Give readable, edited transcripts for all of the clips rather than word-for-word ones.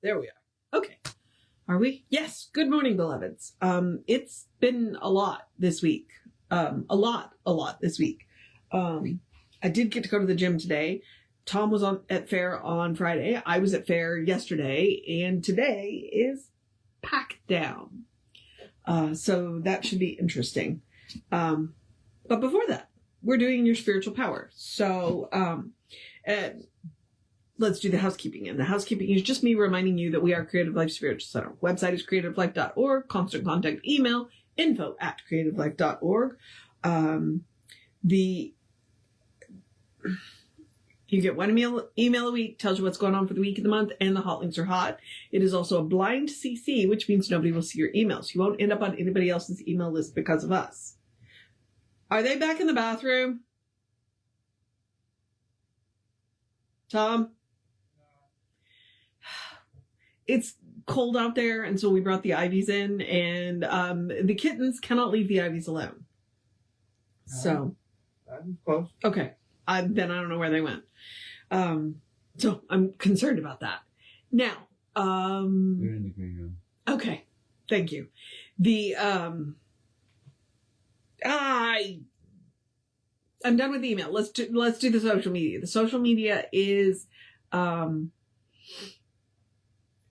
There we are. Okay. Are we? Yes. Good morning, beloveds. It's been a lot this week. A lot this week. I did get to go to the gym today. Tom was at fair on Friday. I was at fair yesterday, and today is packed down. So that should be interesting. But before that, we're doing your spiritual power. So, let's do the housekeeping. And the housekeeping is just me reminding you that we are Creative Life Spiritual Center. Website is creativelife.org. Constant contact email, info@creativelife.org. You get one email a week, tells you what's going on for the week and the month, and the hot links are hot. It is also a blind CC, which means nobody will see your emails. You won't end up on anybody else's email list because of us. Are they back in the bathroom? Tom? It's cold out there, and so we brought the Ivies in, and the kittens cannot leave the Ivies alone. So. I'm close. Okay. Then I don't know where they went. So I'm concerned about that. Now, They're in the green room. Okay. Thank you. I'm done with the email. Let's do the social media. The social media is,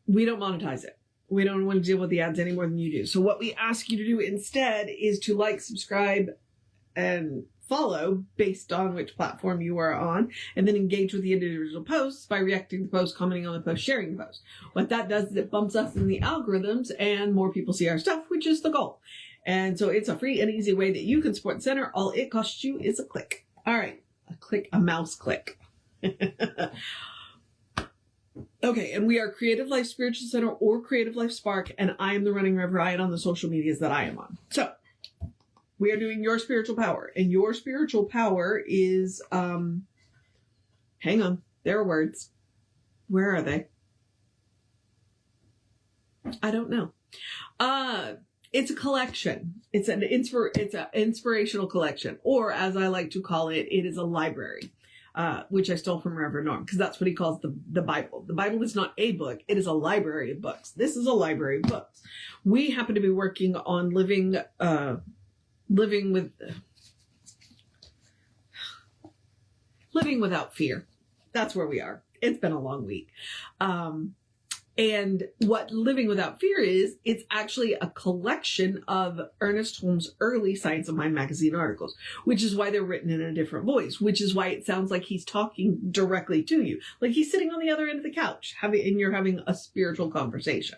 we don't monetize it. We don't want to deal with the ads any more than you do. So what we ask you to do instead is to like, subscribe, and follow based on which platform you are on, and then engage with the individual posts by reacting to the post, commenting on the post, sharing the post. What that does is it bumps us in the algorithms and more people see our stuff, which is the goal. And so it's a free and easy way that you can support the center. All it costs you is a click. All right. A mouse click. Okay. And we are Creative Life Spiritual Center or Creative Life Spark. And I am the running Reverend on the social medias that I am on. So we are doing your spiritual power, and your spiritual power is, hang on, there are words. Where are they? I don't know. It's a collection. It's an inspirational collection, or as I like to call it, it is a library, which I stole from Reverend Norm, because that's what he calls the Bible. The Bible is not a book. It is a library of books. This is a library of books. We happen to be working on living without fear. That's where we are. It's been a long week. And what Living Without Fear is, it's actually a collection of Ernest Holmes' early Science of Mind magazine articles, which is why they're written in a different voice, which is why it sounds like he's talking directly to you. Like he's sitting on the other end of the couch, and you're having a spiritual conversation.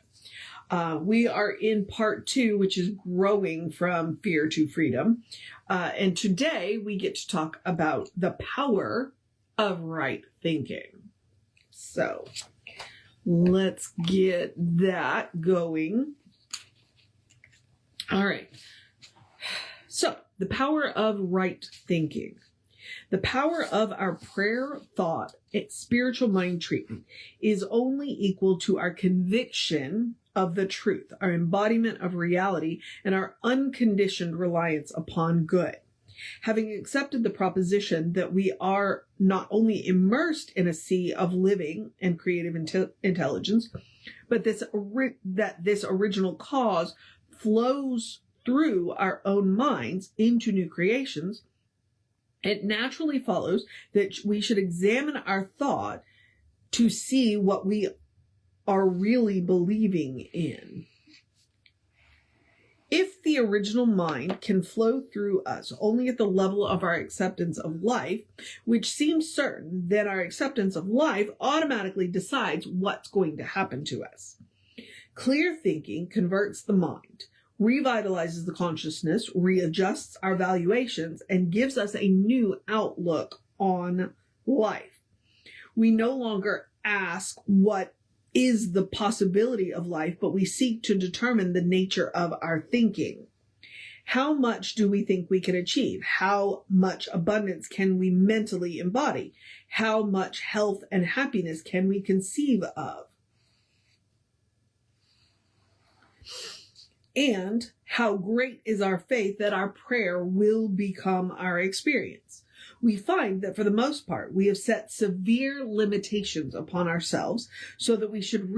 We are in part 2, which is growing from fear to freedom. And today we get to talk about the power of right thinking. So let's get that going. All right. So the power of right thinking. The power of our prayer, thought, and spiritual mind treatment is only equal to our conviction of the truth, our embodiment of reality, and our unconditioned reliance upon good. Having accepted the proposition that we are not only immersed in a sea of living and creative intelligence, but that this original cause flows through our own minds into new creations, it naturally follows that we should examine our thought to see what we are really believing in. If the original mind can flow through us only at the level of our acceptance of life, which seems certain, then our acceptance of life automatically decides what's going to happen to us. Clear thinking converts the mind, revitalizes the consciousness, readjusts our valuations, and gives us a new outlook on life. We no longer ask what is the possibility of life, but we seek to determine the nature of our thinking. How much do we think we can achieve? How much abundance can we mentally embody? How much health and happiness can we conceive of? And how great is our faith that our prayer will become our experience? We find that for the most part, we have set severe limitations upon ourselves so that we should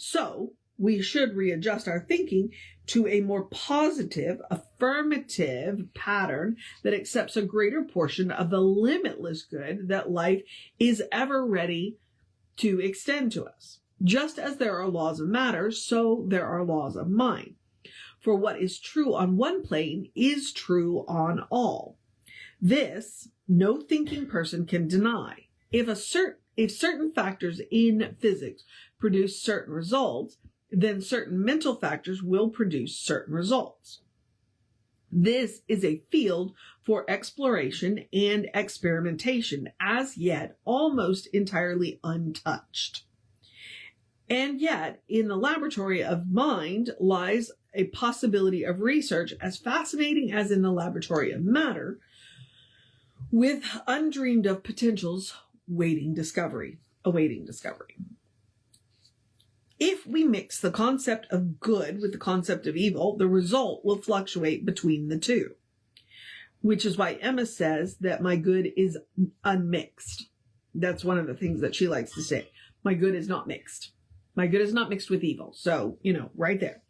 So we should readjust our thinking to a more positive, affirmative pattern that accepts a greater portion of the limitless good that life is ever ready to extend to us. Just as there are laws of matter, so there are laws of mind. For what is true on one plane is true on all. This no thinking person can deny. If certain factors in physics produce certain results, then certain mental factors will produce certain results. This is a field for exploration and experimentation, as yet almost entirely untouched. And yet, in the laboratory of mind lies a possibility of research as fascinating as in the laboratory of matter, with undreamed of potentials awaiting discovery. If we mix the concept of good with the concept of evil, the result will fluctuate between the two. Which is why Emma says that my good is unmixed. That's one of the things that she likes to say. My good is not mixed. My good is not mixed with evil. So, right there.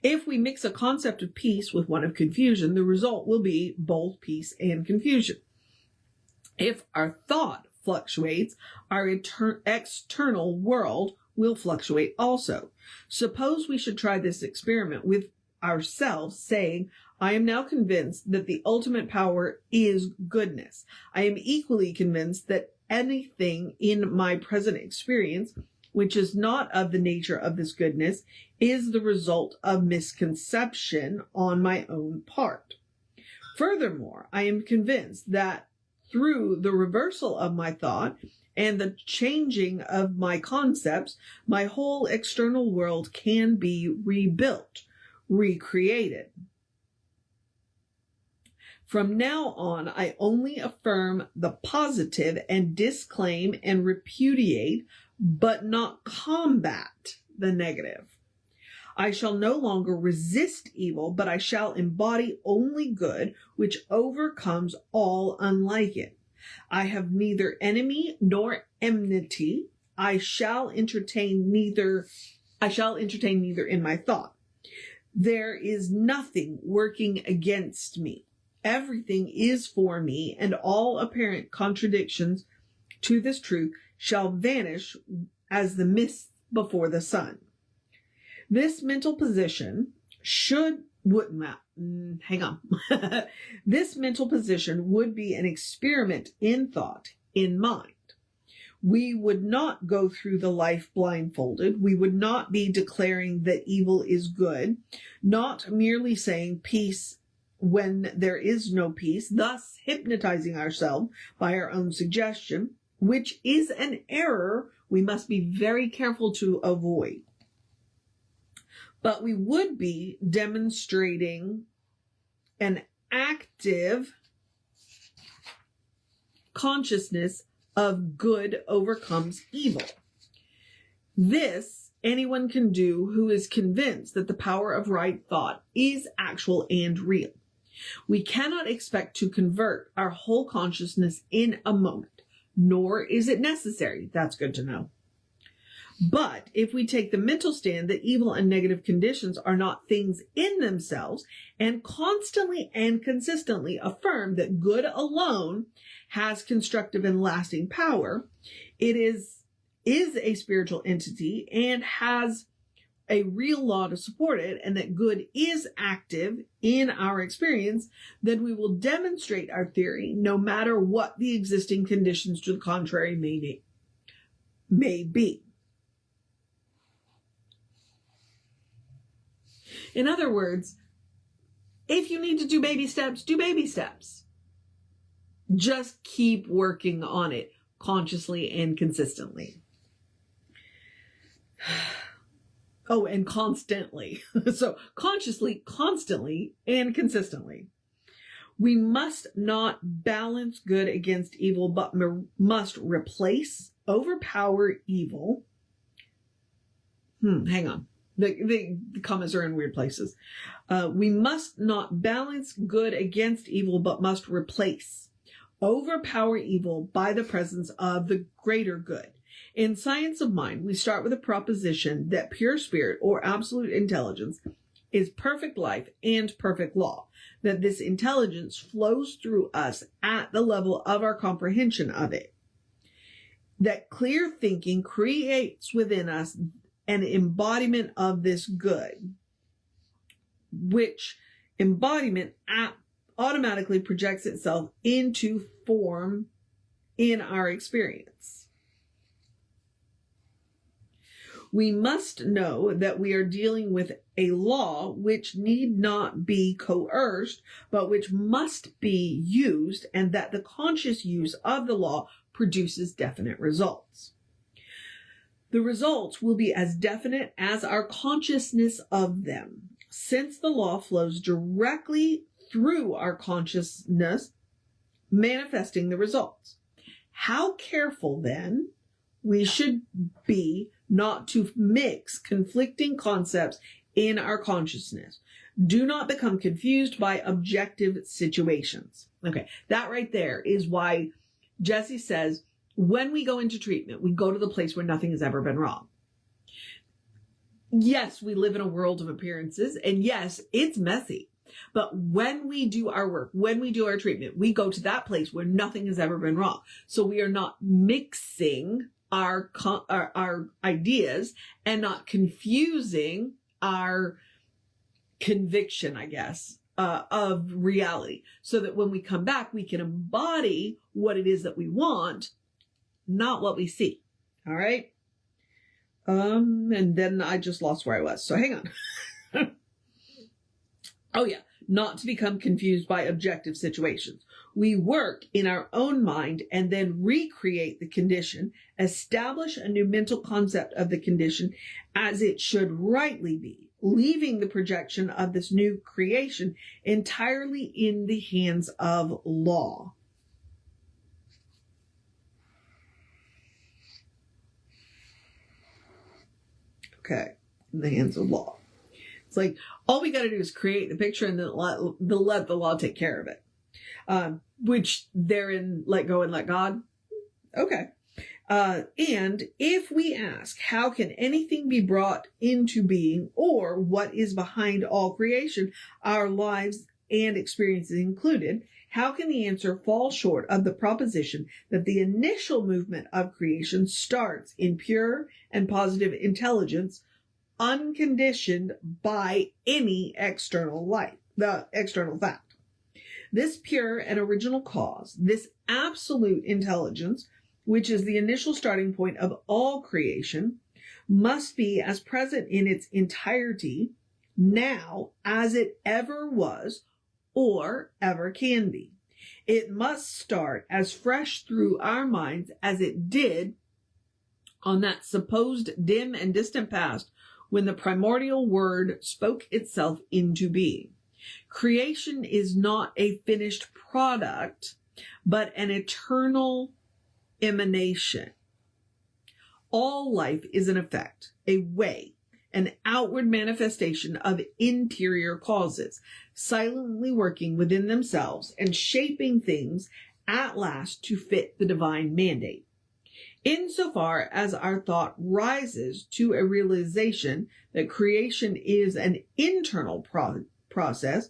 If we mix a concept of peace with one of confusion, the result will be both peace and confusion. If our thought fluctuates, our external world will fluctuate also. Suppose we should try this experiment with ourselves, saying, I am now convinced that the ultimate power is goodness. I am equally convinced that anything in my present experience, which is not of the nature of this goodness, is the result of misconception on my own part. Furthermore, I am convinced that through the reversal of my thought and the changing of my concepts, my whole external world can be rebuilt, recreated. From now on, I only affirm the positive and disclaim and repudiate, but not combat the negative. I shall no longer resist evil, but I shall embody only good, which overcomes all unlike it. I have neither enemy nor enmity. I shall entertain neither in my thought. There is nothing working against me. Everything is for me, and all apparent contradictions to this truth shall vanish as the mist before the sun. This mental position This mental position would be an experiment in thought, in mind. We would not go through the life blindfolded. We would not be declaring that evil is good, not merely saying peace when there is no peace, thus hypnotizing ourselves by our own suggestion, which is an error we must be very careful to avoid. But we would be demonstrating an active consciousness of good overcomes evil. This anyone can do who is convinced that the power of right thought is actual and real. We cannot expect to convert our whole consciousness in a moment, nor is it necessary. That's good to know. But if we take the mental stand that evil and negative conditions are not things in themselves, and constantly and consistently affirm that good alone has constructive and lasting power, it is a spiritual entity and has a real law to support it, and that good is active in our experience, then we will demonstrate our theory no matter what the existing conditions to the contrary may be. In other words, if you need to do baby steps, do baby steps. Just keep working on it consciously and consistently. Oh, and constantly. So consciously, constantly, and consistently. We must not balance good against evil, but must replace, overpower evil. Hang on. The comments are in weird places. We must not balance good against evil, but must replace, overpower evil by the presence of the greater good, In science of mind, we start with a proposition that pure spirit or absolute intelligence is perfect life and perfect law, that this intelligence flows through us at the level of our comprehension of it, that clear thinking creates within us an embodiment of this good, which embodiment automatically projects itself into form in our experience. We must know that we are dealing with a law which need not be coerced, but which must be used, and that the conscious use of the law produces definite results. The results will be as definite as our consciousness of them, since the law flows directly through our consciousness, manifesting the results. How careful, then, we should be not to mix conflicting concepts in our consciousness. Do not become confused by objective situations. Okay, that right there is why Jesse says, when we go into treatment, we go to the place where nothing has ever been wrong. Yes, we live in a world of appearances, and yes, it's messy. But when we do our work, when we do our treatment, we go to that place where nothing has ever been wrong. So we are not mixing our ideas and not confusing our conviction, I guess, of reality, so that when we come back, we can embody what it is that we want, not what we see. All right. And then I just lost where I was. So hang on. Oh yeah. Not to become confused by objective situations. We work in our own mind and then recreate the condition, establish a new mental concept of the condition as it should rightly be, leaving the projection of this new creation entirely in the hands of law. Okay, in the hands of law. It's like, all we got to do is create the picture and then let the law take care of it. Which therein, let go and let God. Okay. And if we ask, how can anything be brought into being, or what is behind all creation, our lives and experiences included, how can the answer fall short of the proposition that the initial movement of creation starts in pure and positive intelligence, unconditioned by any external life, the external fact? This pure and original cause, this absolute intelligence, which is the initial starting point of all creation, must be as present in its entirety now as it ever was or ever can be. It must start as fresh through our minds as it did on that supposed dim and distant past when the primordial word spoke itself into being. Creation is not a finished product, but an eternal emanation. All life is an effect, a way, an outward manifestation of interior causes, silently working within themselves and shaping things at last to fit the divine mandate. Insofar as our thought rises to a realization that creation is an internal process,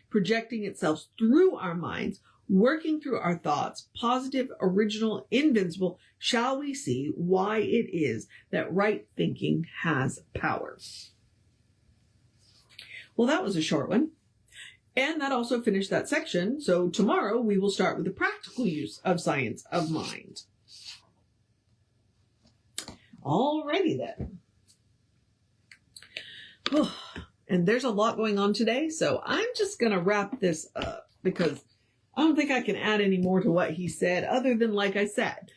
projecting itself through our minds, working through our thoughts, positive, original, invincible, shall we see why it is that right thinking has power. Well, that was a short one. And that also finished that section. So tomorrow we will start with the practical use of science of mind. Alrighty then. Oh, and there's a lot going on today, so I'm just going to wrap this up because I don't think I can add any more to what he said other than, like I said,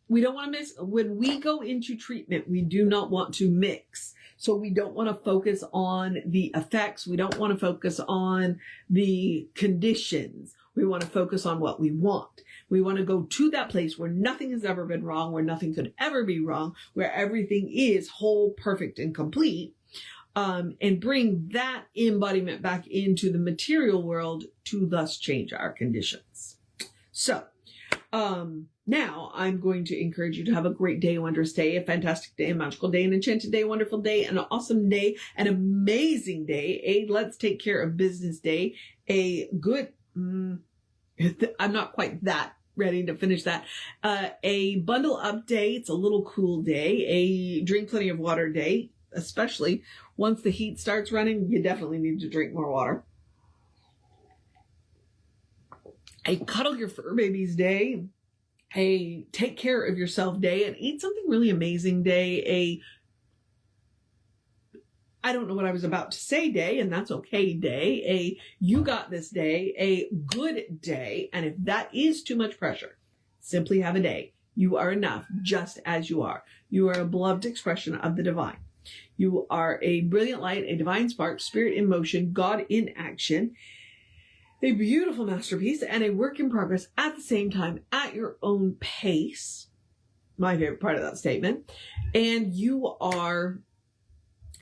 we don't want to miss, when we go into treatment, we do not want to mix. So we don't want to focus on the effects. We don't want to focus on the conditions. We want to focus on what we want. We want to go to that place where nothing has ever been wrong, where nothing could ever be wrong, where everything is whole, perfect, and complete. And bring that embodiment back into the material world to thus change our conditions. So, Now I'm going to encourage you to have a great day, a wondrous day, a fantastic day, a magical day, an enchanted day, a wonderful day, an awesome day, an amazing day, a let's take care of business day, a good, I'm not quite that ready to finish that, a bundle up day, it's a little cool day, a drink plenty of water day, especially once the heat starts running, you definitely need to drink more water. A cuddle your fur babies day, a take care of yourself day, and eat something really amazing day, I don't know what I was about to say day, and that's okay day, a you got this day, a good day, and if that is too much pressure, simply have a day. You are enough just as you are. You are a beloved expression of the divine. You are a brilliant light, a divine spark, spirit in motion, God in action, a beautiful masterpiece, and a work in progress at the same time at your own pace. My favorite part of that statement. And you are,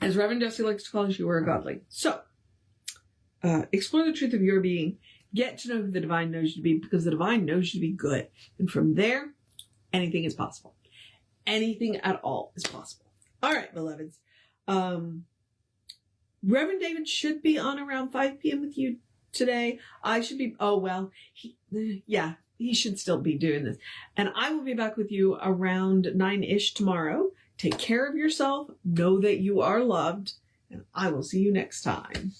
as Reverend Jesse likes to call us, you are a godling. So, explore the truth of your being. Get to know who the divine knows you to be, because the divine knows you to be good. And from there, anything is possible. Anything at all is possible. All right, beloveds. Reverend David should be on around 5 p.m. with you today. I should be, he should still be doing this. And I will be back with you around 9-ish tomorrow. Take care of yourself. Know that you are loved. And I will see you next time.